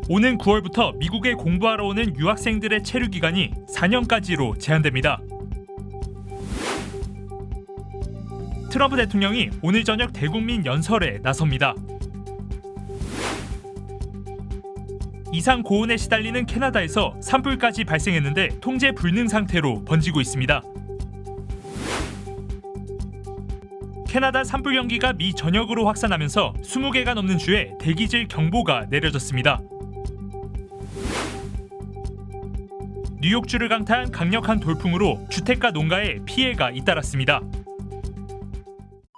오는 9월부터 미국에 공부하러 오는 유학생들의 체류 기간이 4년까지로 제한됩니다. 트럼프 대통령이 오늘 저녁 대국민 연설에 나섭니다. 이상 고온에 시달리는 캐나다에서 산불까지 발생했는데 통제 불능 상태로 번지고 있습니다. 캐나다 산불 연기가 미 전역으로 확산하면서 20개가 넘는 주에 대기질 경보가 내려졌습니다. 뉴욕주를 강타한 강력한 돌풍으로 주택가 농가에 피해가 잇따랐습니다.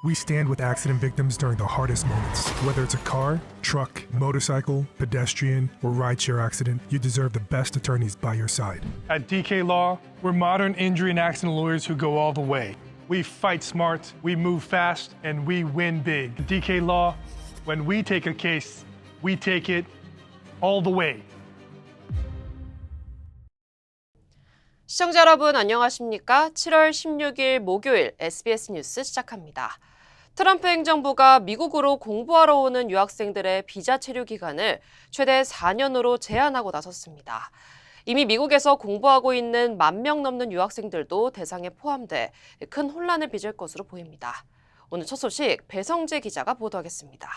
We stand with accident victims during the hardest moments. Whether it's a car, truck, motorcycle, pedestrian, or rideshare accident, you deserve the best attorneys by your side. At DK Law, we're modern injury and accident lawyers who go all the way. We fight smart, we move fast, and we win big. At DK Law, when we take a case, we take it all the way. 시청자 여러분 안녕하십니까? 7월 16일 목요일 SBS 뉴스 시작합니다. 트럼프 행정부가 미국으로 공부하러 오는 유학생들의 비자 체류 기간을 최대 4년으로 제한하고 나섰습니다. 이미 미국에서 공부하고 있는 10,000명 넘는 유학생들도 대상에 포함돼 큰 혼란을 빚을 것으로 보입니다. 오늘 첫 소식 배성재 기자가 보도하겠습니다.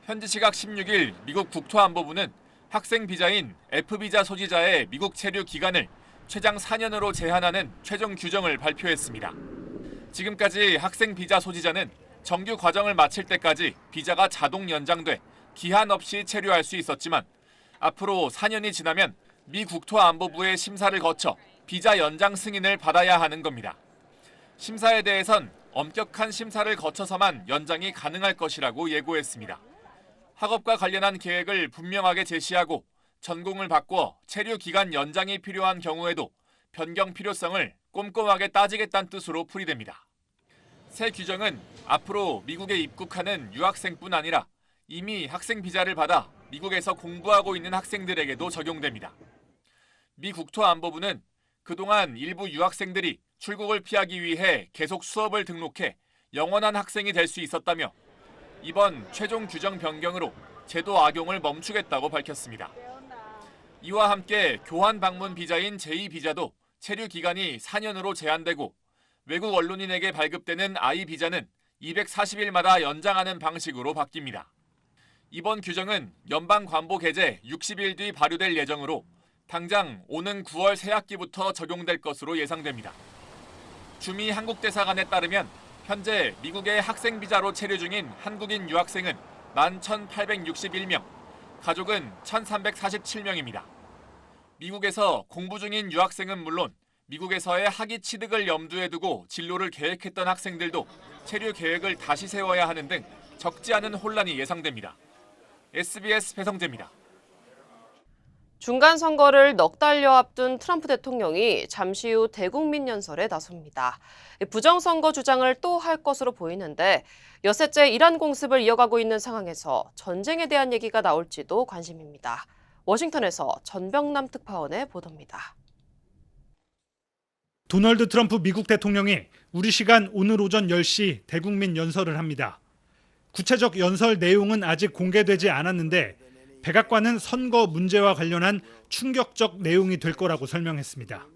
현지 시각 16일 미국 국토안보부는 학생 비자인 F비자 소지자의 미국 체류 기간을 최장 4년으로 제한하는 최종 규정을 발표했습니다. 지금까지 학생 비자 소지자는 정규 과정을 마칠 때까지 비자가 자동 연장돼 기한 없이 체류할 수 있었지만 앞으로 4년이 지나면 미 국토안보부의 심사를 거쳐 비자 연장 승인을 받아야 하는 겁니다. 심사에 대해선 엄격한 심사를 거쳐서만 연장이 가능할 것이라고 예고했습니다. 학업과 관련한 계획을 분명하게 제시하고 전공을 바꿔 체류 기간 연장이 필요한 경우에도 변경 필요성을 꼼꼼하게 따지겠다는 뜻으로 풀이됩니다. 새 규정은 앞으로 미국에 입국하는 유학생뿐 아니라 이미 학생 비자를 받아 미국에서 공부하고 있는 학생들에게도 적용됩니다. 미 국토안보부는 그동안 일부 유학생들이 출국을 피하기 위해 계속 수업을 등록해 영원한 학생이 될 수 있었다며 이번 최종 규정 변경으로 제도 악용을 멈추겠다고 밝혔습니다. 이와 함께 교환 방문 비자인 제2비자도 체류 기간이 4년으로 제한되고 외국 언론인에게 발급되는 I 비자는 240일마다 연장하는 방식으로 바뀝니다. 이번 규정은 연방관보 개제 60일 뒤 발효될 예정으로 당장 오는 9월 새학기부터 적용될 것으로 예상됩니다. 주미 한국대사관에 따르면 현재 미국의 학생 비자로 체류 중인 한국인 유학생은 11,861명, 가족은 1,347명입니다. 미국에서 공부 중인 유학생은 물론 미국에서의 학위 취득을 염두에 두고 진로를 계획했던 학생들도 체류 계획을 다시 세워야 하는 등 적지 않은 혼란이 예상됩니다. SBS 배성재입니다. 중간 선거를 넉 달여 앞둔 트럼프 대통령이 잠시 후 대국민 연설에 나섭니다. 부정선거 주장을 또 할 것으로 보이는데 여섯째 이란 공습을 이어가고 있는 상황에서 전쟁에 대한 얘기가 나올지도 관심입니다. 워싱턴에서 전병남 특파원의 보도입니다. 도널드 트럼프 미국 대통령이 우리 시간 오늘 오전 10시 대국민 연설을 합니다. 구체적 연설 내용은 아직 공개되지 않았는데 백악관은 선거 문제와 관련한 충격적 내용이 될 거라고 설명했습니다.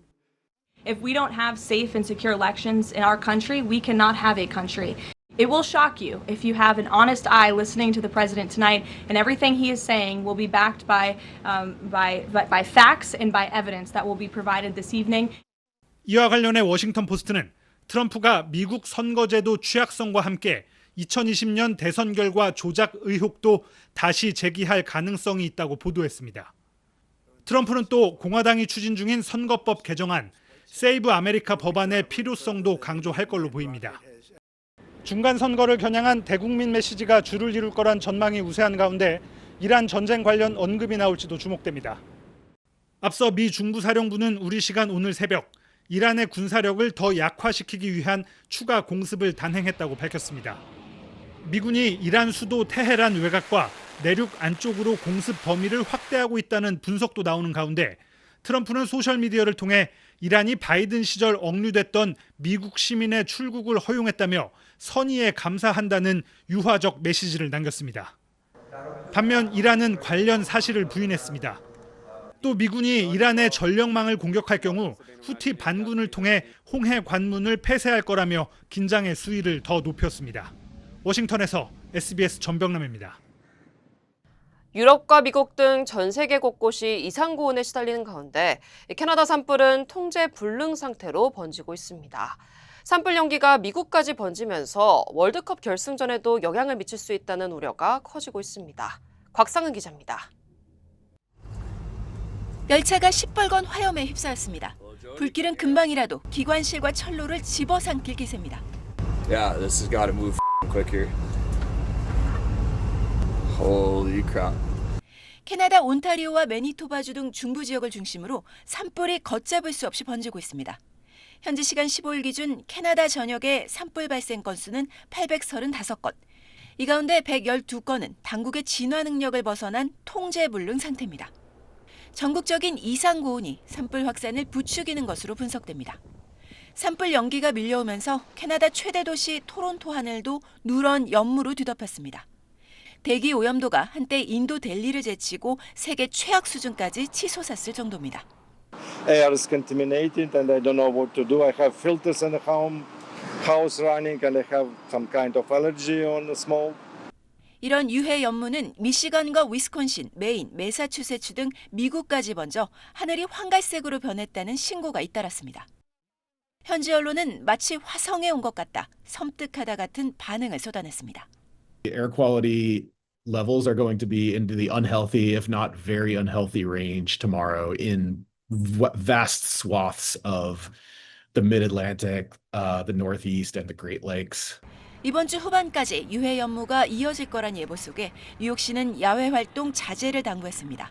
If we don't have safe and secure elections in our country, we cannot have a country. It will shock you if you have an honest eye listening to the president tonight, and everything he is saying will be backed by facts and by evidence that will be provided this evening. 이와 관련해 워싱턴 포스트는 트럼프가 미국 선거제도 취약성과 함께 2020년 대선 결과 조작 의혹도 다시 제기할 가능성이 있다고 보도했습니다. 트럼프는 또 공화당이 추진 중인 선거법 개정안 세이브 아메리카 법안의 필요성도 강조할 걸로 보입니다. 중간 선거를 겨냥한 대국민 메시지가 주를 이룰 거란 전망이 우세한 가운데 이란 전쟁 관련 언급이 나올지도 주목됩니다. 앞서 미 중부사령부는 우리 시간 오늘 새벽 이란의 군사력을 더 약화시키기 위한 추가 공습을 단행했다고 밝혔습니다. 미군이 이란 수도 테헤란 외곽과 내륙 안쪽으로 공습 범위를 확대하고 있다는 분석도 나오는 가운데 트럼프는 소셜미디어를 통해 이란이 바이든 시절 억류됐던 미국 시민의 출국을 허용했다며 선의에 감사한다는 유화적 메시지를 남겼습니다. 반면 이란은 관련 사실을 부인했습니다. 또 미군이 이란의 전력망을 공격할 경우 후티 반군을 통해 홍해 관문을 폐쇄할 거라며 긴장의 수위를 더 높였습니다. 워싱턴에서 SBS 전병남입니다. 유럽과 미국 등 전 세계 곳곳이 이상고온에 시달리는 가운데 캐나다 산불은 통제 불능 상태로 번지고 있습니다. 산불 연기가 미국까지 번지면서 월드컵 결승전에도 영향을 미칠 수 있다는 우려가 커지고 있습니다. 곽상은 기자입니다. 열차가 시뻘건 화염에 휩싸였습니다. 불길은 금방이라도 기관실과 철로를 집어삼킬 기세입니다. Yeah, this has got to move quick here. Holy crap. 캐나다 온타리오와 매니토바주 등 중부 지역을 중심으로 산불이 걷잡을 수 없이 번지고 있습니다. 현지 시간 15일 기준 캐나다 전역의 산불 발생 건수는 835건. 이 가운데 112건은 당국의 진화 능력을 벗어난 통제 불능 상태입니다. 전국적인 이상 고온이 산불 확산을 부추기는 것으로 분석됩니다. 산불 연기가 밀려오면서 캐나다 최대 도시 토론토 하늘도 누런 연무로 뒤덮였습니다. 대기 오염도가 한때 인도 델리를 제치고 세계 최악 수준까지 치솟았을 정도입니다. Air is contaminated and I don't know what to do. I have filters in the house running and I have some kind of allergy on the smoke. 이런 유해 연무는 미시건과 위스콘신, 메인, 매사추세츠 등 미국까지 번져 하늘이 황갈색으로 변했다는 신고가 잇따랐습니다. 현지 언론은 마치 화성에 온 것 같다, 섬뜩하다 같은 반응을 쏟아냈습니다. The air quality levels are going to be into the unhealthy, if not very unhealthy range tomorrow in vast swaths of the Mid-Atlantic, the Northeast, and the Great Lakes. 이번 주 후반까지 유해 연무가 이어질 거란 예보 속에 뉴욕시는 야외 활동 자제를 당부했습니다.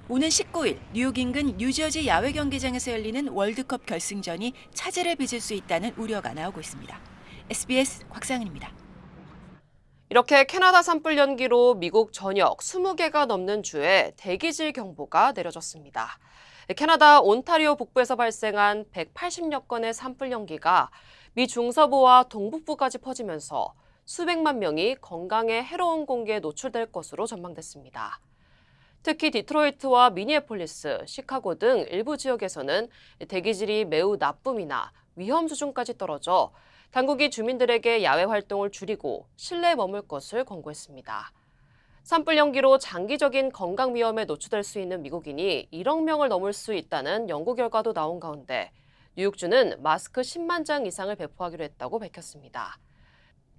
오는 19일 뉴욕 인근 뉴저지 야외 경기장에서 열리는 월드컵 결승전이 차질을 빚을 수 있다는 우려가 나오고 있습니다. SBS 곽상은입니다. 이렇게 캐나다 산불 연기로 미국 전역 20개가 넘는 주에 대기질 경보가 내려졌습니다. 캐나다 온타리오 북부에서 발생한 180여 건의 산불 연기가 미 중서부와 동북부까지 퍼지면서 수백만 명이 건강에 해로운 공기에 노출될 것으로 전망됐습니다. 특히 디트로이트와 미니애폴리스, 시카고 등 일부 지역에서는 대기질이 매우 나쁨이나 위험 수준까지 떨어져 당국이 주민들에게 야외 활동을 줄이고 실내에 머물 것을 권고했습니다. 산불 연기로 장기적인 건강 위험에 노출될 수 있는 미국인이 1억 명을 넘을 수 있다는 연구 결과도 나온 가운데 뉴욕주는 마스크 10만 장 이상을 배포하기로 했다고 밝혔습니다.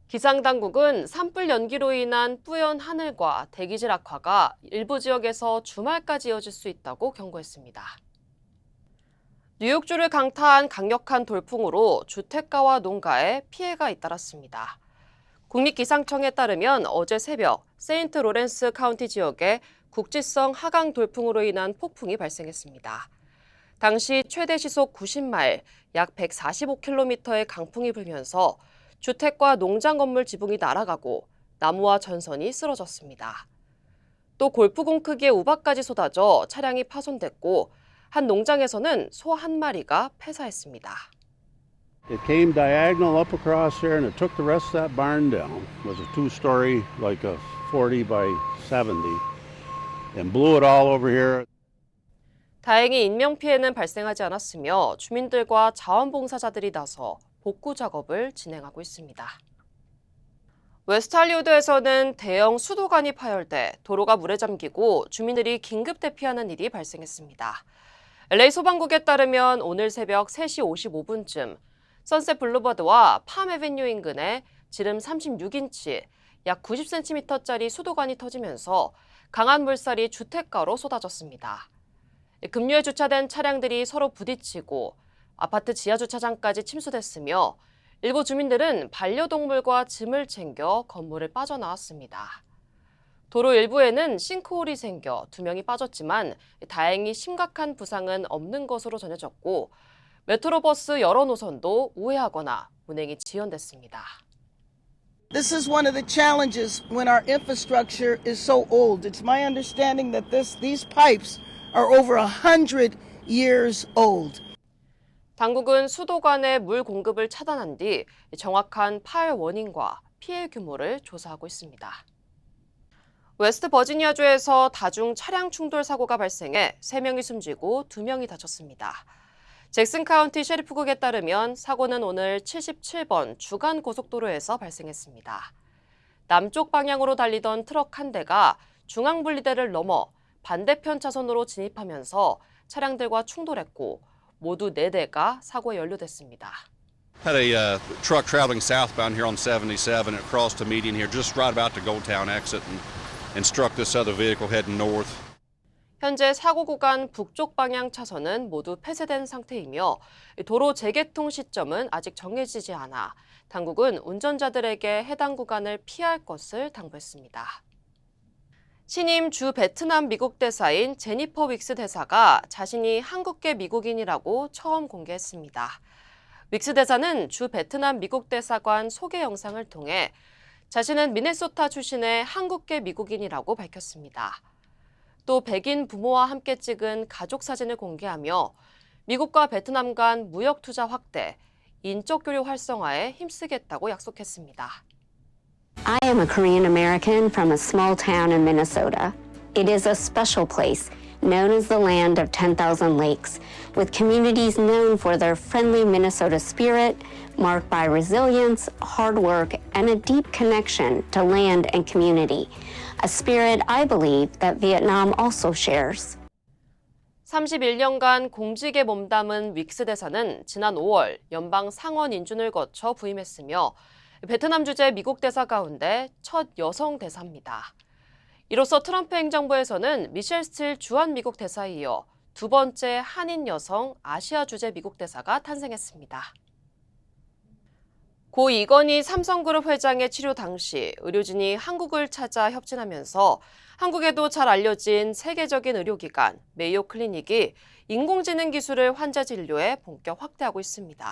기상당국은 산불 연기로 인한 뿌연 하늘과 대기질 악화가 일부 지역에서 주말까지 이어질 수 있다고 경고했습니다. 뉴욕주를 강타한 강력한 돌풍으로 주택가와 농가에 피해가 잇따랐습니다. 국립기상청에 따르면 어제 새벽 세인트 로렌스 카운티 지역에 국지성 하강 돌풍으로 인한 폭풍이 발생했습니다. 당시 최대 시속 90마일, 약 145km의 강풍이 불면서 주택과 농장 건물 지붕이 날아가고 나무와 전선이 쓰러졌습니다. 또 골프공 크기의 우박까지 쏟아져 차량이 파손됐고 한 농장에서는 소 한 마리가 폐사했습니다. It came diagonal up across there and it took the rest of that barn down. It was a two-story, like a 40 by 70, and blew it all over here. 다행히 인명피해는 발생하지 않았으며 주민들과 자원봉사자들이 나서 복구 작업을 진행하고 있습니다. 웨스트 할리우드에서는 대형 수도관이 파열돼 도로가 물에 잠기고 주민들이 긴급 대피하는 일이 발생했습니다. LA 소방국에 따르면 오늘 새벽 3시 55분쯤 선셋 블루버드와 팜 애베뉴 인근에 지름 36인치, 약 90cm짜리 수도관이 터지면서 강한 물살이 주택가로 쏟아졌습니다. 급류에 주차된 차량들이 서로 부딪히고 아파트 지하주차장까지 침수됐으며 일부 주민들은 반려동물과 짐을 챙겨 건물을 빠져나왔습니다. 도로 일부에는 싱크홀이 생겨 2명이 빠졌지만 다행히 심각한 부상은 없는 것으로 전해졌고 메트로버스 여러 노선도 우회하거나 운행이 지연됐습니다. This is one of the challenges when our infrastructure is so old. It's my understanding that these pipes are over 100 years old. 당국은 수도관의 물 공급을 차단한 뒤 정확한 파열 원인과 피해 규모를 조사하고 있습니다. 웨스트 버지니아주에서 다중 차량 충돌 사고가 발생해 3명이 숨지고 2명이 다쳤습니다. 잭슨 카운티 셰리프국에 따르면 사고는 오늘 77번 주간 고속도로에서 발생했습니다. 남쪽 방향으로 달리던 트럭 한 대가 중앙 분리대를 넘어 반대편 차선으로 진입하면서 차량들과 충돌했고 모두 4대가 사고에 연루됐습니다. Had a truck traveling southbound here on 77. It crossed a median here just right about the Goldtown exit and struck this other vehicle heading north. 현재 사고 구간 북쪽 방향 차선은 모두 폐쇄된 상태이며 도로 재개통 시점은 아직 정해지지 않아 당국은 운전자들에게 해당 구간을 피할 것을 당부했습니다. 신임 주 베트남 미국 대사인 제니퍼 윅스 대사가 자신이 한국계 미국인이라고 처음 공개했습니다. 윅스 대사는 주 베트남 미국 대사관 소개 영상을 통해 자신은 미네소타 출신의 한국계 미국인이라고 밝혔습니다. 또 백인 부모와 함께 찍은 가족 사진을 공개하며 미국과 베트남 간 무역 투자 확대, 인적 교류 활성화에 힘쓰겠다고 약속했습니다. I am a Korean American from a small town in Minnesota. It is a special place, known as the land of 10,000 lakes, with communities known for their friendly Minnesota spirit, marked by resilience, hard work, and a deep connection to land and community, a spirit I believe that Vietnam also shares. 31년간 공직에 몸담은 윅스 대사는 지난 5월 연방 상원 인준을 거쳐 부임했으며 베트남 주재 미국 대사 가운데 첫 여성 대사입니다. 이로써 트럼프 행정부에서는 미셸 스틸 주한 미국 대사에 이어 두 번째 한인 여성 아시아 주재 미국 대사가 탄생했습니다. 고 이건희 삼성그룹 회장의 치료 당시 의료진이 한국을 찾아 협진하면서 한국에도 잘 알려진 세계적인 의료기관 메이오 클리닉이 인공지능 기술을 환자 진료에 본격 확대하고 있습니다.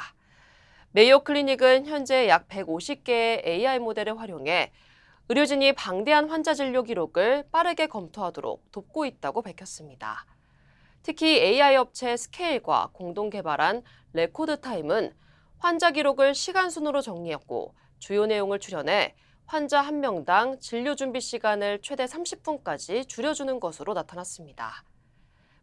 메이오 클리닉은 현재 약 150개의 AI 모델을 활용해 의료진이 방대한 환자 진료 기록을 빠르게 검토하도록 돕고 있다고 밝혔습니다. 특히 AI 업체 스케일과 공동 개발한 레코드 타임은 환자 기록을 시간 순으로 정리했고 주요 내용을 추려내 환자 한 명당 진료 준비 시간을 최대 30분까지 줄여주는 것으로 나타났습니다.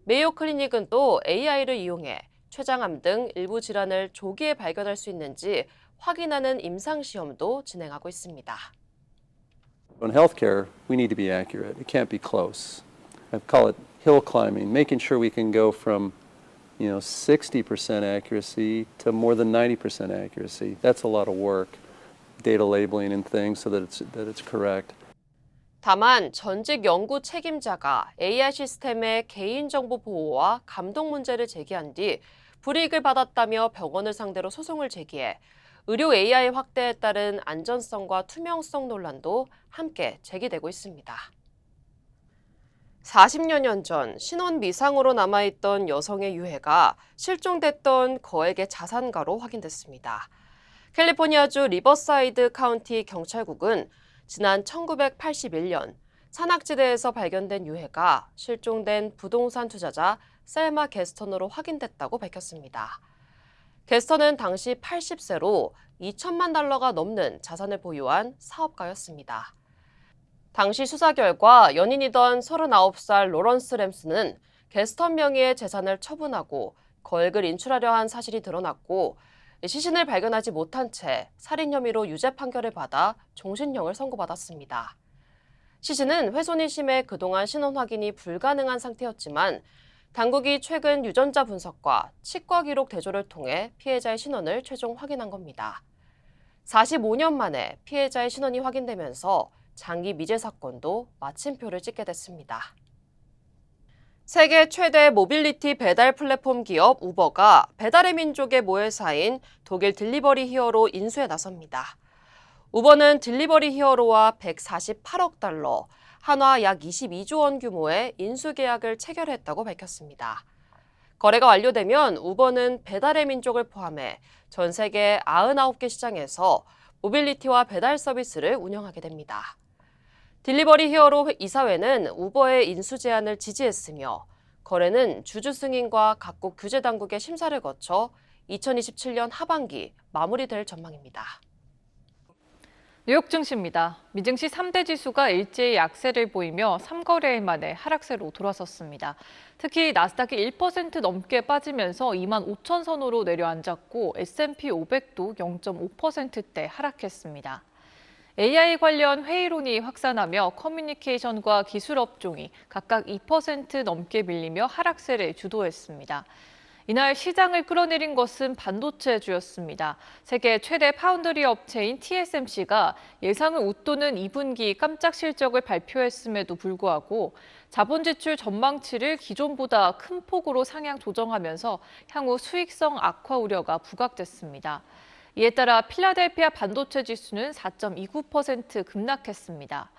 메이오 클리닉은 또 AI를 이용해 췌장암 등 일부 질환을 조기에 발견할 수 있는지 확인하는 임상시험도 진행하고 있습니다. In healthcare, we need to be accurate. It can't be close. I call it hill climbing, making sure we can go from 60% accuracy to more than 90% accuracy. That's a lot of work. Data labeling and things so that it's correct. 다만 전직 연구 책임자가 AI 시스템의 개인정보 보호와 감독 문제를 제기한 뒤 불이익을 받았다며 병원을 상대로 소송을 제기해 의료 AI 확대에 따른 안전성과 투명성 논란도 함께 제기되고 있습니다. 40여 전 신원 미상으로 남아있던 여성의 유해가 실종됐던 거액의 자산가로 확인됐습니다. 캘리포니아주 리버사이드 카운티 경찰국은 지난 1981년 산악지대에서 발견된 유해가 실종된 부동산 투자자 셀마 게스턴으로 확인됐다고 밝혔습니다. 게스턴은 당시 80세로 2천만 달러가 넘는 자산을 보유한 사업가였습니다. 당시 수사 결과 연인이던 39살 로런스 램스는 게스턴 명의의 재산을 처분하고 거액을 인출하려 한 사실이 드러났고 시신을 발견하지 못한 채 살인 혐의로 유죄 판결을 받아 종신형을 선고받았습니다. 시신은 훼손이 심해 그동안 신원 확인이 불가능한 상태였지만 당국이 최근 유전자 분석과 치과 기록 대조를 통해 피해자의 신원을 최종 확인한 겁니다. 45년 만에 피해자의 신원이 확인되면서 장기 미제 사건도 마침표를 찍게 됐습니다. 세계 최대 모빌리티 배달 플랫폼 기업 우버가 배달의 민족의 모회사인 독일 딜리버리 히어로 인수에 나섭니다. 우버는 딜리버리 히어로와 148억 달러, 한화 약 22조 원 규모의 인수 계약을 체결했다고 밝혔습니다. 거래가 완료되면 우버는 배달의 민족을 포함해 전 세계 99개 시장에서 모빌리티와 배달 서비스를 운영하게 됩니다. 딜리버리 히어로 이사회는 우버의 인수 제안을 지지했으며 거래는 주주 승인과 각국 규제 당국의 심사를 거쳐 2027년 하반기 마무리될 전망입니다. 뉴욕 증시입니다. 미증시 3대 지수가 일제히 약세를 보이며 3거래일 만에 하락세로 돌아섰습니다. 특히 나스닥이 1% 넘게 빠지면서 25,000선으로 내려앉았고 S&P 500도 0.5%대 하락했습니다. AI 관련 회의론이 확산하며 커뮤니케이션과 기술 업종이 각각 2% 넘게 밀리며 하락세를 주도했습니다. 이날 시장을 끌어내린 것은 반도체주였습니다. 세계 최대 파운드리 업체인 TSMC가 예상을 웃도는 2분기 깜짝 실적을 발표했음에도 불구하고 자본 지출 전망치를 기존보다 큰 폭으로 상향 조정하면서 향후 수익성 악화 우려가 부각됐습니다. 이에 따라 필라델피아 반도체 지수는 4.29% 급락했습니다.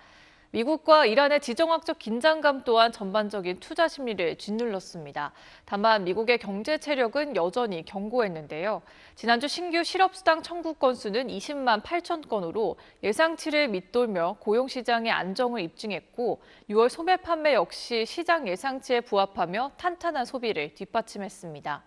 미국과 이란의 지정학적 긴장감 또한 전반적인 투자 심리를 짓눌렀습니다. 다만 미국의 경제 체력은 여전히 견고했는데요. 지난주 신규 실업수당 청구 건수는 20만 8천 건으로 예상치를 밑돌며 고용시장의 안정을 입증했고 6월 소매 판매 역시 시장 예상치에 부합하며 탄탄한 소비를 뒷받침했습니다.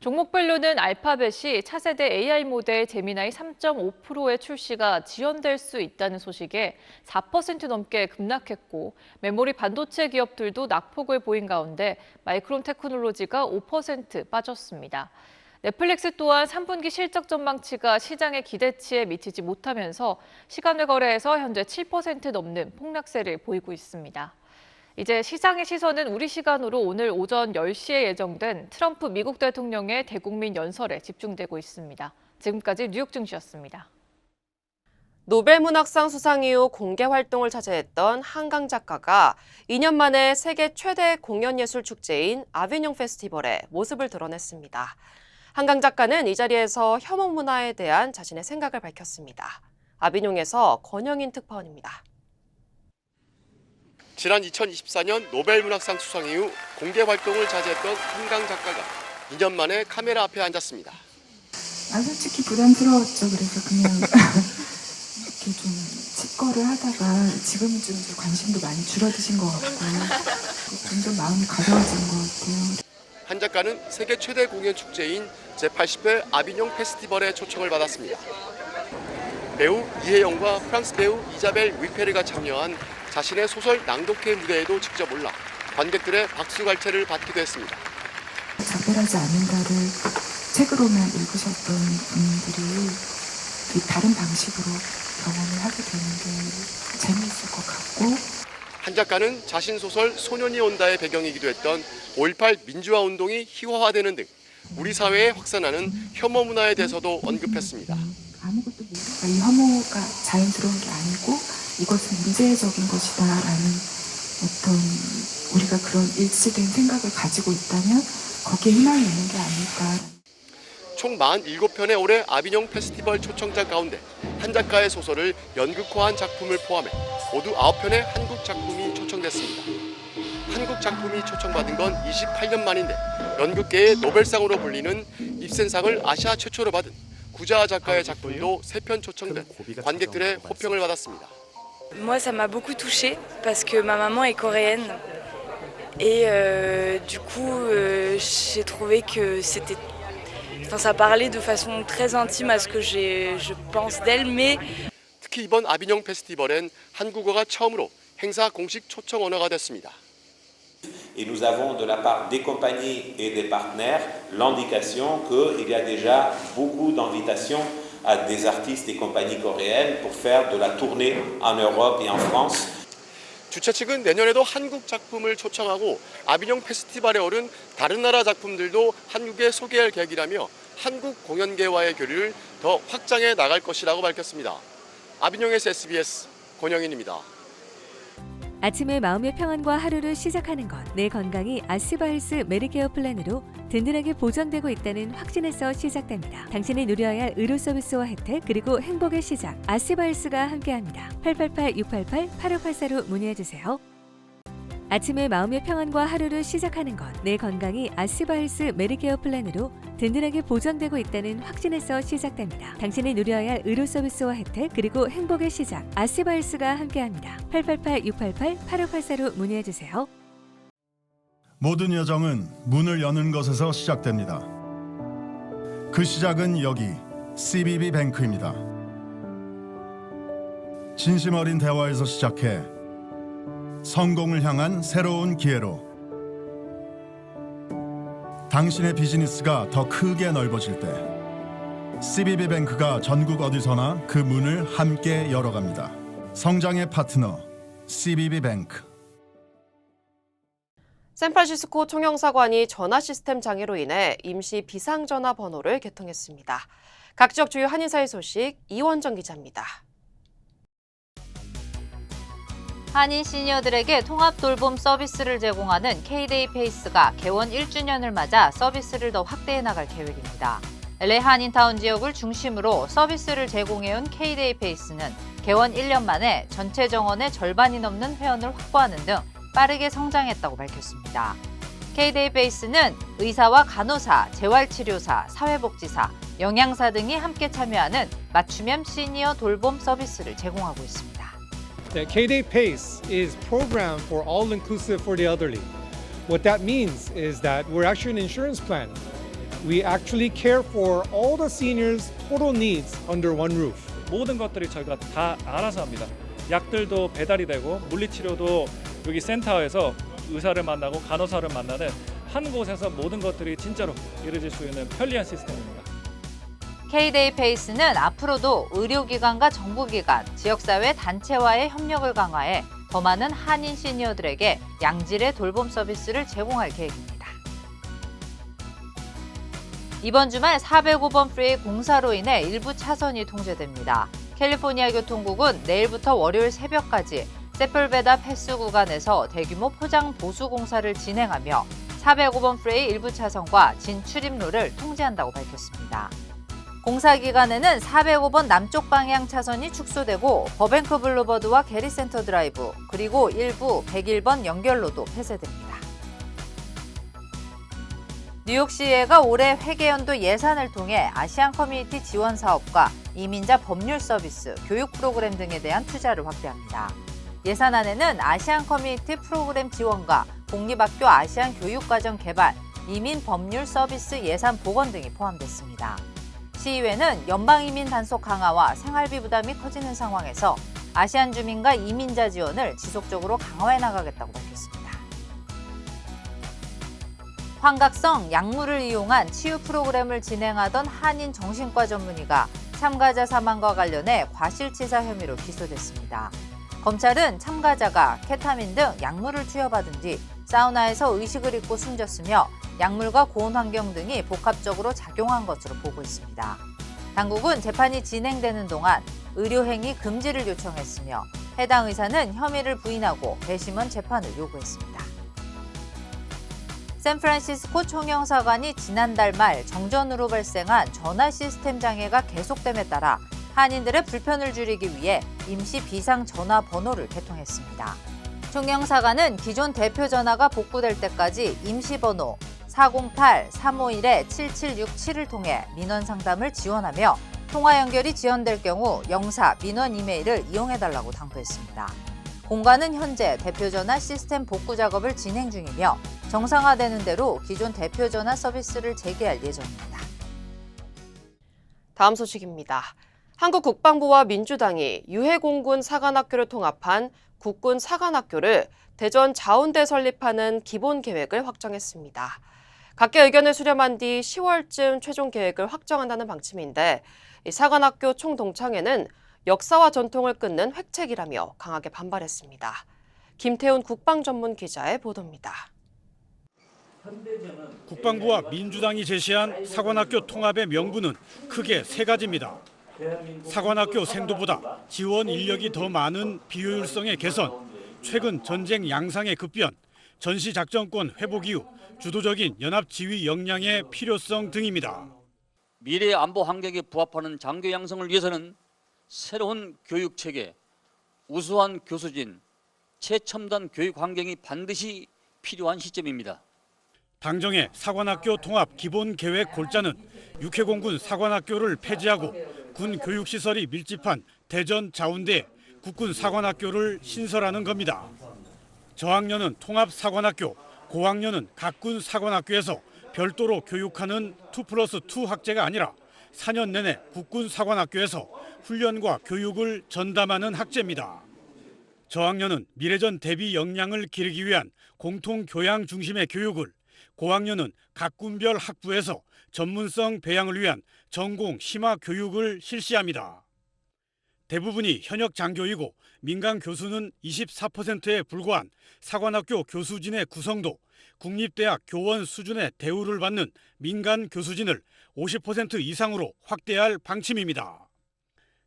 종목별로는 알파벳이 차세대 AI 모델 제미나이 3.5%의 출시가 지연될 수 있다는 소식에 4% 넘게 급락했고 메모리 반도체 기업들도 낙폭을 보인 가운데 마이크론 테크놀로지가 5% 빠졌습니다. 넷플릭스 또한 3분기 실적 전망치가 시장의 기대치에 미치지 못하면서 시간외 거래에서 현재 7% 넘는 폭락세를 보이고 있습니다. 이제 시장의 시선은 우리 시간으로 오늘 오전 10시에 예정된 트럼프 미국 대통령의 대국민 연설에 집중되고 있습니다. 지금까지 뉴욕 증시였습니다. 노벨문학상 수상 이후 공개 활동을 자제했던 한강 작가가 2년 만에 세계 최대 공연예술 축제인 아비뇽 페스티벌에 모습을 드러냈습니다. 한강 작가는 이 자리에서 혐오 문화에 대한 자신의 생각을 밝혔습니다. 아비뇽에서 권영인 특파원입니다. 지난 2024년 노벨문학상 수상 이후 공개 활동을 자제했던 한강 작가가 2년 만에 카메라 앞에 앉았습니다. 솔직히 부담스러웠죠. 그래서 그냥 이렇게 좀 칩거를 하다가 지금은 좀 관심도 많이 줄어드신 것 같고 점점 마음이 가벼워진 것 같아요. 한 작가는 세계 최대 공연 축제인 제80회 아비뇽 페스티벌에 초청을 받았습니다. 배우 이혜영과 프랑스 배우 이자벨 위페르가 참여한 자신의 소설 낭독회 무대에도 직접 올라 관객들의 박수갈채를 받기도 했습니다. 작별하지 않는다를 책으로만 읽으셨던 분들이 다른 방식으로 경험을 하게 되는 게 재미있을 것 같고 한 작가는 자신 소설 소년이 온다의 배경이기도 했던 5.18 민주화 운동이 희화화되는 등 우리 사회에 확산하는 혐오 문화에 대해서도 언급했습니다. 아무것도 모르니까 이 혐오가 자연스러운 게 아니고 이것은 문제적인 것이다라는 어떤 우리가 그런 일치된 생각을 가지고 있다면 거기에 희망이 있는 게 아닐까. 총 47편의 올해 아비뇽 페스티벌 초청자 가운데 한 작가의 소설을 연극화한 작품을 포함해 모두 9편의 한국 작품이 초청됐습니다. 한국 작품이 초청받은 건 28년 만인데 연극계의 노벨상으로 불리는 입센상을 아시아 최초로 받은 구자아 작가의 작품도 3편 초청돼 관객들의 호평을 받았습니다. Moi, ça m'a beaucoup touchée parce que ma maman est coréenne et du coup, j'ai trouvé que c'était, enfin, ça parlait de façon très intime à ce que je pense d'elle, mais 특히 이번 아비뇽 페스티벌엔 한국어가 처음으로 행사 공식 초청 언어가 됐습니다. Et nous avons de la part des compagnies et des partenaires l'indication qu'il y a déjà beaucoup d'invitations à des artistes et compagnies coréennes pour faire de la tournée en Europe et en France. 주최 측은 내년에도 한국 작품을 초청하고 아비뇽 페스티벌에 오른 다른 나라 작품들도 한국에 소개할 계획이라며 한국 공연계와의 교류를 더 확장해 나갈 것이라고 밝혔습니다. 아비뇽에서 SBS 권영인입니다. 아침에 마음의 평안과 하루를 시작하는 것, 내 건강이 아스바헬스 메디케어 플랜으로 든든하게 보장되고 있다는 확신에서 시작됩니다. 당신이 누려야 할 의료 서비스와 혜택, 그리고 행복의 시작, 아스바헬스가 함께합니다. 888-688-8584로 문의해주세요. 아침에 마음의 평안과 하루를 시작하는 것, 내 건강이 아스바헬스 메디케어 플랜으로 든든하게 보장되고 있다는 확신에서 시작됩니다. 당신이 누려야 할 의료 서비스와 혜택, 그리고 행복의 시작, 아스바헬스가 함께합니다. 888-688-8584로 문의해주세요. 모든 여정은 문을 여는 것에서 시작됩니다. 그 시작은 여기 CBB 뱅크입니다. 진심 어린 대화에서 시작해 성공을 향한 새로운 기회로 당신의 비즈니스가 더 크게 넓어질 때 CBB뱅크가 전국 어디서나 그 문을 함께 열어갑니다. 성장의 파트너 CBB뱅크. 샌프란시스코 총영사관이 전화 시스템 장애로 인해 임시 비상전화 번호를 개통했습니다. 각 지역 주요 한인사회 소식 이원정 기자입니다. 한인 시니어들에게 통합 돌봄 서비스를 제공하는 K-데이 페이스가 개원 1주년을 맞아 서비스를 더 확대해 나갈 계획입니다. LA 한인타운 지역을 중심으로 서비스를 제공해온 K-데이 페이스는 개원 1년 만에 전체 정원의 절반이 넘는 회원을 확보하는 등 빠르게 성장했다고 밝혔습니다. K-데이 페이스는 의사와 간호사, 재활치료사, 사회복지사, 영양사 등이 함께 참여하는 맞춤형 시니어 돌봄 서비스를 제공하고 있습니다. The K-Day PACE is programmed for all-inclusive for the elderly. What that means is that we're actually an insurance plan. We actually care for all the seniors' total needs under one roof. 모든 것들이 저희가 다 알아서 합니다. 약들도 배달이 되고 물리치료도 여기 센터에서 의사를 만나고 간호사를 만나는 한 곳에서 모든 것들이 진짜로 이루어질 수 있는 편리한 시스템입니다. K-데이 페이스는 앞으로도 의료기관과 정부기관, 지역사회 단체와의 협력을 강화해 더 많은 한인 시니어들에게 양질의 돌봄 서비스를 제공할 계획입니다. 이번 주말 405번 프리웨이 공사로 인해 일부 차선이 통제됩니다. 캘리포니아 교통국은 내일부터 월요일 새벽까지 세플베다 패스 구간에서 대규모 포장 보수 공사를 진행하며 405번 프리웨이 일부 차선과 진출입로를 통제한다고 밝혔습니다. 공사 기간에는 405번 남쪽 방향 차선이 축소되고 버뱅크 블루버드와 게리센터 드라이브 그리고 일부 101번 연결로도 폐쇄됩니다. 뉴욕시의회가 올해 회계연도 예산을 통해 아시안 커뮤니티 지원 사업과 이민자 법률 서비스, 교육 프로그램 등에 대한 투자를 확대합니다. 예산안에는 아시안 커뮤니티 프로그램 지원과 공립학교 아시안 교육과정 개발, 이민 법률 서비스 예산 복원 등이 포함됐습니다. 시의회는 연방이민 단속 강화와 생활비 부담이 커지는 상황에서 아시안 주민과 이민자 지원을 지속적으로 강화해 나가겠다고 밝혔습니다. 환각성 약물을 이용한 치유 프로그램을 진행하던 한인 정신과 전문의가 참가자 사망과 관련해 과실치사 혐의로 기소됐습니다. 검찰은 참가자가 케타민 등 약물을 투여받은 뒤 사우나에서 의식을 잃고 숨졌으며 약물과 고온 환경 등이 복합적으로 작용한 것으로 보고 있습니다. 당국은 재판이 진행되는 동안 의료행위 금지를 요청했으며 해당 의사는 혐의를 부인하고 배심원 재판을 요구했습니다. 샌프란시스코 총영사관이 지난달 말 정전으로 발생한 전화 시스템 장애가 계속됨에 따라 한인들의 불편을 줄이기 위해 임시 비상 전화 번호를 개통했습니다. 총영사관은 기존 대표 전화가 복구될 때까지 임시 번호 408-351-7767을 통해 민원 상담을 지원하며 통화 연결이 지연될 경우 영사, 민원 이메일을 이용해달라고 당부했습니다. 공관은 현재 대표전화 시스템 복구 작업을 진행 중이며 정상화되는 대로 기존 대표전화 서비스를 재개할 예정입니다. 다음 소식입니다. 한국 국방부와 민주당이 유해공군 사관학교를 통합한 국군 사관학교를 대전 자운대 설립하는 기본 계획을 확정했습니다. 각계 의견을 수렴한 뒤 10월쯤 최종 계획을 확정한다는 방침인데 이 사관학교 총동창회는 역사와 전통을 끊는 획책이라며 강하게 반발했습니다. 김태훈 국방전문기자의 보도입니다. 국방부와 민주당이 제시한 사관학교 통합의 명분은 크게 세 가지입니다. 사관학교 생도보다 지원 인력이 더 많은 비효율성의 개선, 최근 전쟁 양상의 급변, 전시작전권 회복 이후 주도적인 연합지휘 역량의 필요성 등입니다. 미래 안보 환경에 부합하는 장교 양성을 위해서는 새로운 교육체계, 우수한 교수진, 최첨단 교육 환경이 반드시 필요한 시점입니다. 당정의 사관학교 통합 기본 계획 골자는 육해공군 사관학교를 폐지하고 군 교육시설이 밀집한 대전 자운대에 국군 사관학교를 신설하는 겁니다. 저학년은 통합 사관학교, 고학년은 각군 사관학교에서 별도로 교육하는 2+2 학제가 아니라 4년 내내 국군 사관학교에서 훈련과 교육을 전담하는 학제입니다. 저학년은 미래전 대비 역량을 기르기 위한 공통 교양 중심의 교육을, 고학년은 각 군별 학부에서 전문성 배양을 위한 전공 심화 교육을 실시합니다. 대부분이 현역 장교이고 민간 교수는 24%에 불과한 사관학교 교수진의 구성도 국립대학 교원 수준의 대우를 받는 민간 교수진을 50% 이상으로 확대할 방침입니다.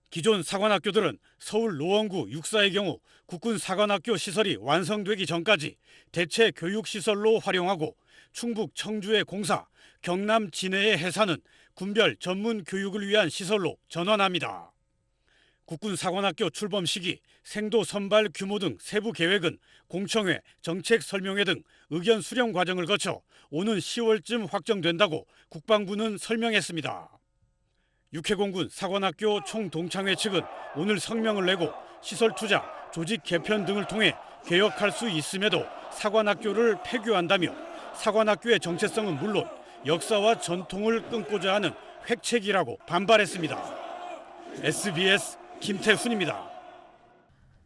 기존 사관학교들은 서울 노원구 육사의 경우 국군 사관학교 시설이 완성되기 전까지 대체 교육시설로 활용하고 충북 청주의 공사, 경남 진해의 해사는 군별 전문 교육을 위한 시설로 전환합니다. 국군 사관학교 출범 시기, 생도 선발 규모 등 세부 계획은 공청회, 정책 설명회 등 의견 수렴 과정을 거쳐 오는 10월쯤 확정된다고 국방부는 설명했습니다. 육해공군 사관학교 총동창회 측은 오늘 성명을 내고 시설 투자, 조직 개편 등을 통해 개혁할 수 있음에도 사관학교를 폐교한다며 사관학교의 정체성은 물론 역사와 전통을 끊고자 하는 획책이라고 반발했습니다. SBS 김태훈입니다.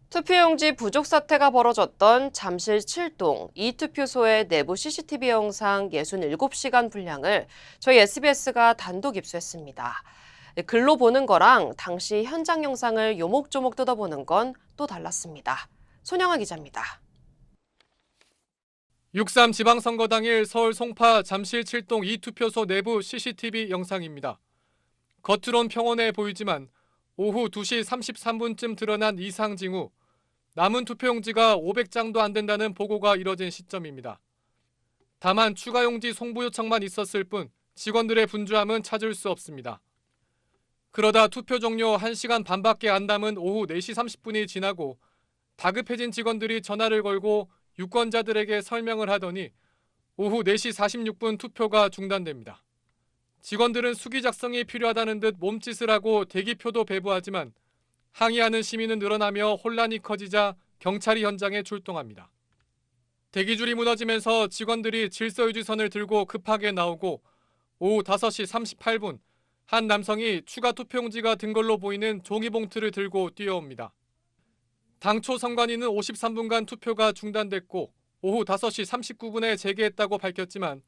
투표용지 부족 사태가 벌어졌던 잠실 7동 이투표소의 내부 CCTV 영상 67시간 분량을 저희 SBS가 단독 입수했습니다. 글로 보는 거랑 당시 현장 영상을 요목조목 뜯어보는 건 또 달랐습니다. 손영아 기자입니다. 6.3 지방선거 당일 서울 송파 잠실 7동 이투표소 내부 CCTV 영상입니다. 겉으론 평온해 보이지만 오후 2시 33분쯤 드러난 이상 징후, 남은 투표용지가 500장도 안 된다는 보고가 이뤄진 시점입니다. 다만 추가 용지 송부 요청만 있었을 뿐 직원들의 분주함은 찾을 수 없습니다. 그러다 투표 종료 1시간 반밖에 안 남은 오후 4시 30분이 지나고 다급해진 직원들이 전화를 걸고 유권자들에게 설명을 하더니 오후 4시 46분 투표가 중단됩니다. 직원들은 수기 작성이 필요하다는 듯 몸짓을 하고 대기표도 배부하지만 항의하는 시민은 늘어나며 혼란이 커지자 경찰이 현장에 출동합니다. 대기줄이 무너지면서 직원들이 질서유지선을 들고 급하게 나오고 오후 5시 38분 한 남성이 추가 투표용지가 든 걸로 보이는 종이봉투를 들고 뛰어옵니다. 당초 선관위는 53분간 투표가 중단됐고 오후 5시 39분에 재개했다고 밝혔지만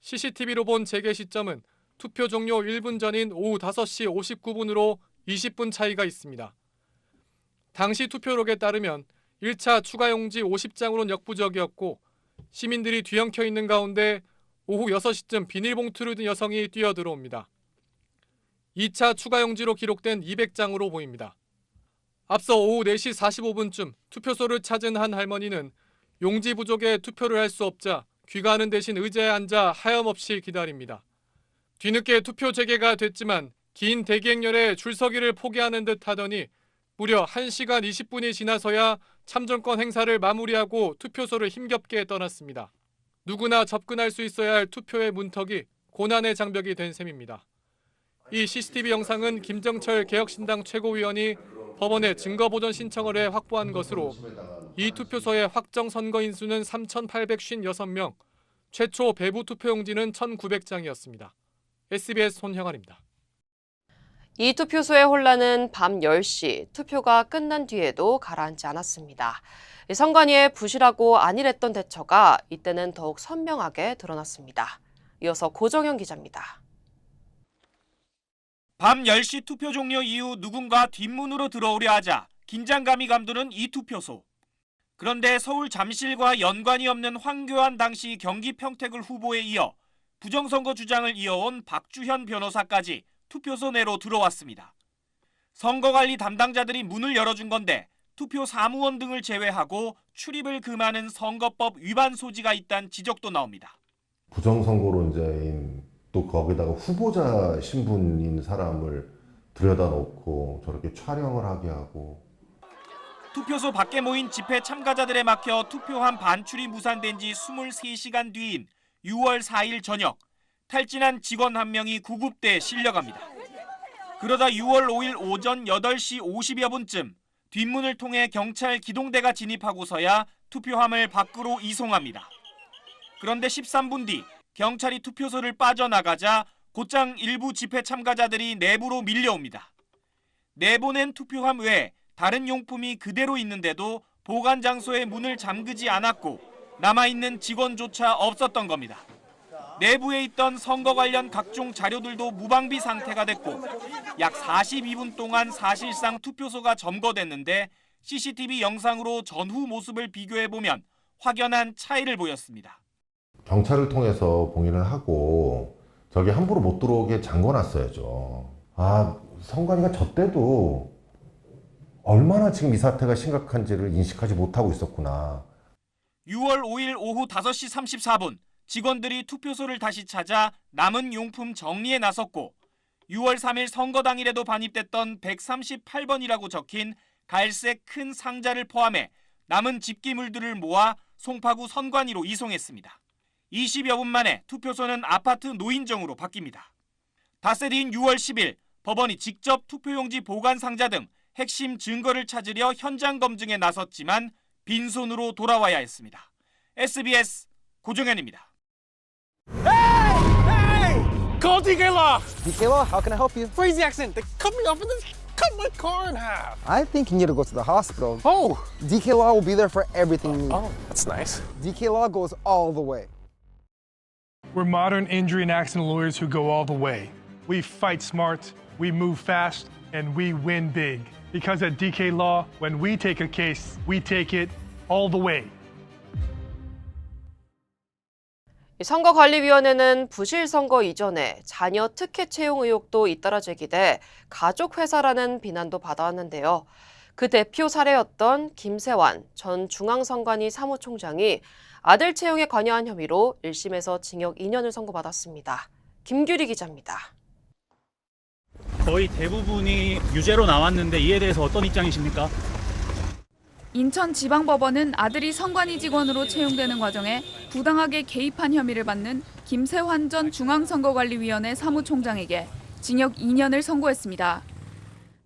CCTV로 본 재개 시점은 투표 종료 1분 전인 오후 5시 59분으로 20분 차이가 있습니다. 당시 투표록에 따르면 1차 추가용지 50장으로는 역부족이었고 시민들이 뒤엉켜 있는 가운데 오후 6시쯤 비닐봉투를 든 여성이 뛰어들어옵니다. 2차 추가용지로 기록된 200장으로 보입니다. 앞서 오후 4시 45분쯤 투표소를 찾은 한 할머니는 용지 부족에 투표를 할 수 없자 귀가하는 대신 의자에 앉아 하염없이 기다립니다. 뒤늦게 투표 재개가 됐지만 긴 대기 행렬에 줄서기를 포기하는 듯 하더니 무려 1시간 20분이 지나서야 참정권 행사를 마무리하고 투표소를 힘겹게 떠났습니다. 누구나 접근할 수 있어야 할 투표의 문턱이 고난의 장벽이 된 셈입니다. 이 CCTV 영상은 김정철 개혁신당 최고위원이 법원에 증거보전 신청을 해 확보한 것으로 이 투표소의 확정 선거인 수는 3,856명, 최초 배부 투표용지는 1,900장이었습니다. SBS 손형환입니다. 이 투표소의 혼란은 밤 10시 투표가 끝난 뒤에도 가라앉지 않았습니다. 선관위의 부실하고 안일했던 대처가 이때는 더욱 선명하게 드러났습니다. 이어서 고정현 기자입니다. 밤 10시 투표 종료 이후 누군가 뒷문으로 들어오려 하자 긴장감이 감도는 이 투표소. 그런데 서울 잠실과 연관이 없는 황교안 당시 경기 평택을 후보에 이어 부정선거 주장을 이어온 박주현 변호사까지 투표소 내로 들어왔습니다. 선거관리 담당자들이 문을 열어준 건데 투표 사무원 등을 제외하고 출입을 금하는 선거법 위반 소지가 있다는 지적도 나옵니다. 부정선거론자인 또 거기다가 후보자 신분인 사람을 들여다놓고 저렇게 촬영을 하게 하고 투표소 밖에 모인 집회 참가자들에 막혀 투표함 반출이 무산된 지 23시간 뒤인 6월 4일 저녁 탈진한 직원 한 명이 구급대에 실려갑니다. 그러다 6월 5일 오전 8시 50여 분쯤 뒷문을 통해 경찰 기동대가 진입하고서야 투표함을 밖으로 이송합니다. 그런데 13분 뒤 경찰이 투표소를 빠져나가자 곧장 일부 집회 참가자들이 내부로 밀려옵니다. 내보낸 투표함 외에 다른 용품이 그대로 있는데도 보관 장소의 문을 잠그지 않았고 남아있는 직원조차 없었던 겁니다. 내부에 있던 선거 관련 각종 자료들도 무방비 상태가 됐고 약 42분 동안 사실상 투표소가 점거됐는데 CCTV 영상으로 전후 모습을 비교해보면 확연한 차이를 보였습니다. 경찰을 통해서 봉인을 하고 저기 함부로 못 들어오게 잠궈놨어야죠. 선관위가 저 때도 얼마나 지금 이 사태가 심각한지를 인식하지 못하고 있었구나. 6월 5일 오후 5시 34분 직원들이 투표소를 다시 찾아 남은 용품 정리에 나섰고 6월 3일 선거 당일에도 반입됐던 138번이라고 적힌 갈색 큰 상자를 포함해 남은 집기물들을 모아 송파구 선관위로 이송했습니다. 20여 분 만에 투표소는 아파트 노인정으로 바뀝니다. 닷새 뒤인 6월 10일 법원이 직접 투표용지 보관 상자 등 핵심 증거를 찾으려 현장 검증에 나섰지만 빈손으로 돌아와야 했습니다. SBS 고종현입니다. Call DK Law. DK Law, how can I help you? Crazy accident. They cut me off and then cut my car in half. I think you need to go to the hospital. Oh. DK Law will be there for everything you need. Oh, that's nice. DK Law goes all the way. We're modern injury and accident lawyers who go all the way. We fight smart, we move fast, and we win big. Because at DK Law, when we take a case, we take it all the way. 선거관리위원회는 부실 선거 이전에 자녀 특혜 채용 의혹도 잇따라 제기돼 가족회사라는 비난도 받아왔는데요. 그 대표 사례였던 김세환 전 중앙선관위 사무총장이 아들 채용에 관여한 혐의로 1심에서 징역 2년을 선고받았습니다. 김규리 기자입니다. 거의 대부분이 유죄로 나왔는데 이에 대해서 어떤 입장이십니까? 인천지방법원은 아들이 선관위 직원으로 채용되는 과정에 부당하게 개입한 혐의를 받는 김세환 전 중앙선거관리위원회 사무총장에게 징역 2년을 선고했습니다.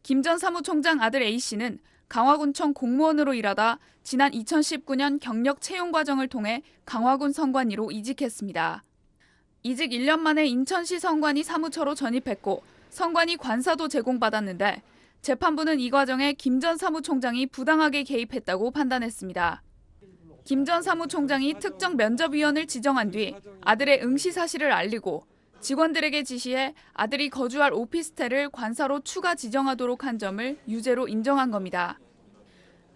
김 전 사무총장 아들 A씨는 강화군청 공무원으로 일하다 지난 2019년 경력 채용 과정을 통해 강화군 선관위로 이직했습니다. 이직 1년 만에 인천시 선관위 사무처로 전입했고 선관위 관사도 제공받았는데 재판부는 이 과정에 김 전 사무총장이 부당하게 개입했다고 판단했습니다. 김 전 사무총장이 특정 면접위원을 지정한 뒤 아들의 응시 사실을 알리고 직원들에게 지시해 아들이 거주할 오피스텔을 관사로 추가 지정하도록 한 점을 유죄로 인정한 겁니다.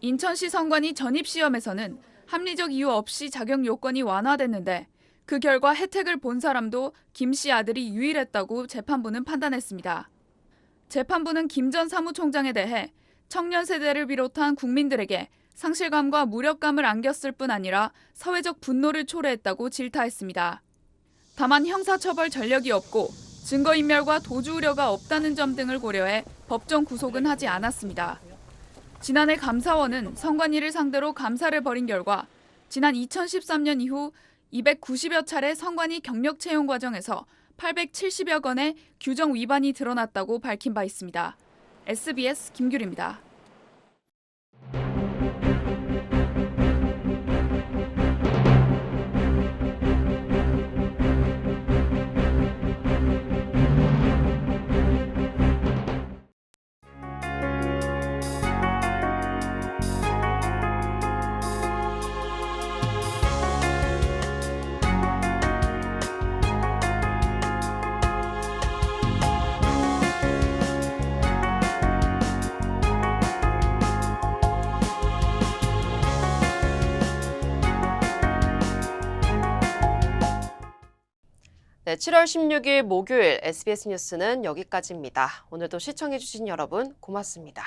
인천시 선관위 전입시험에서는 합리적 이유 없이 자격 요건이 완화됐는데 그 결과 혜택을 본 사람도 김 씨 아들이 유일했다고 재판부는 판단했습니다. 재판부는 김 전 사무총장에 대해 청년 세대를 비롯한 국민들에게 상실감과 무력감을 안겼을 뿐 아니라 사회적 분노를 초래했다고 질타했습니다. 다만 형사처벌 전력이 없고 증거인멸과 도주 우려가 없다는 점 등을 고려해 법정 구속은 하지 않았습니다. 지난해 감사원은 선관위를 상대로 감사를 벌인 결과 지난 2013년 이후 290여 차례 선관위 경력 채용 과정에서 870여 건의 규정 위반이 드러났다고 밝힌 바 있습니다. SBS 김규리입니다. 네, 7월 16일 목요일 SBS 뉴스는 여기까지입니다. 오늘도 시청해주신 여러분 고맙습니다.